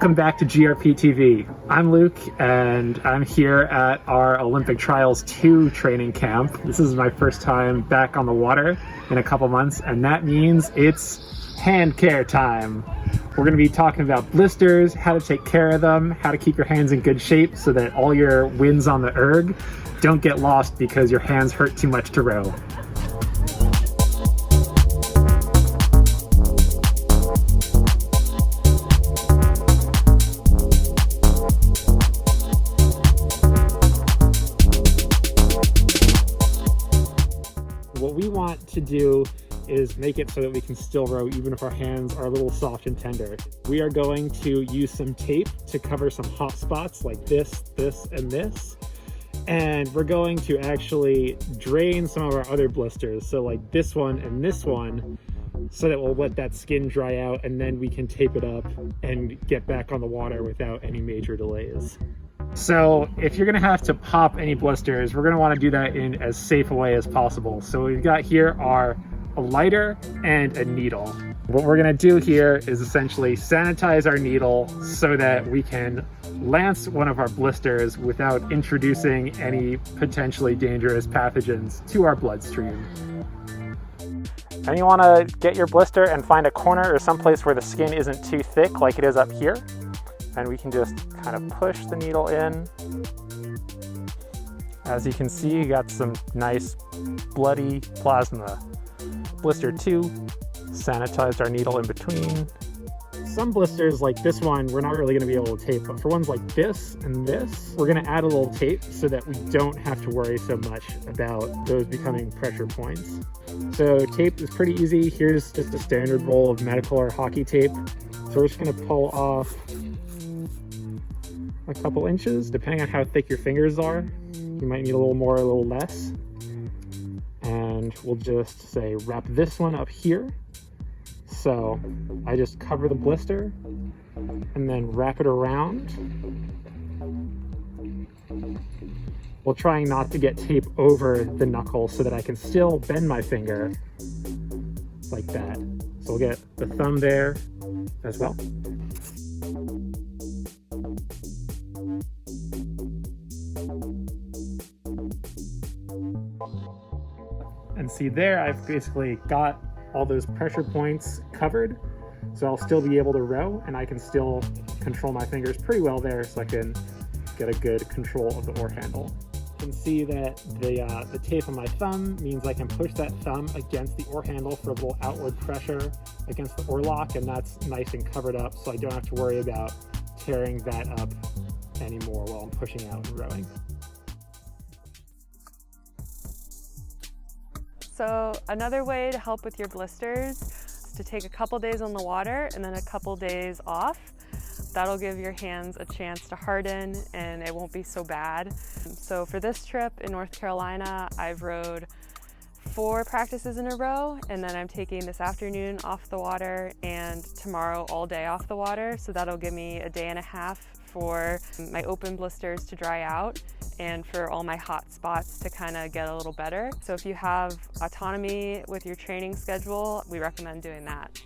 Welcome back to GRPTV. I'm Luke, and I'm here at our Olympic Trials 2 training camp. This is my first time back on the water in a couple months, and that means it's hand care time. We're going to be talking about blisters, how to take care of them, how to keep your hands in good shape so that all your wins on the erg don't get lost because your hands hurt too much to row. What we want to do is make it so that we can still row even if our hands are a little soft and tender. We are going to use some tape to cover some hot spots like this, and this. And we're going to actually drain some of our other blisters, so like this one and this one, so that we'll let that skin dry out and then we can tape it up and get back on the water without any major delays. So if you're gonna have to pop any blisters, we're gonna wanna do that in as safe a way as possible. So what we've got here are a lighter and a needle. What we're gonna do here is essentially sanitize our needle so that we can lance one of our blisters without introducing any potentially dangerous pathogens to our bloodstream. And you wanna get your blister and find a corner or someplace where the skin isn't too thick like it is up here. And we can just kind of push the needle in. As you can see, you got some nice bloody plasma. Blister 2, sanitized our needle in between. Some blisters like this one, we're not really gonna be able to tape, but for ones like this and this, we're gonna add a little tape so that we don't have to worry so much about those becoming pressure points. So tape is pretty easy. Here's just a standard roll of medical or hockey tape. So we're just gonna pull off a couple inches, depending on how thick your fingers are. You might need a little more, a little less. And we'll just say wrap this one up here. So I just cover the blister and then wrap it around. While trying not to get tape over the knuckle so that I can still bend my finger like that. So we'll get the thumb there as well. And see there, I've basically got all those pressure points covered. So I'll still be able to row and I can still control my fingers pretty well there so I can get a good control of the oar handle. You can see that the tape on my thumb means I can push that thumb against the oar handle for a little outward pressure against the oar lock, and that's nice and covered up so I don't have to worry about tearing that up anymore while I'm pushing out and rowing. So another way to help with your blisters is to take a couple days on the water and then a couple days off. That'll give your hands a chance to harden and it won't be so bad. So for this trip in North Carolina, I've rowed 4 practices in a row, and then I'm taking this afternoon off the water and tomorrow all day off the water. So that'll give me a day and a half for my open blisters to dry out and for all my hot spots to kind of get a little better. So if you have autonomy with your training schedule, we recommend doing that.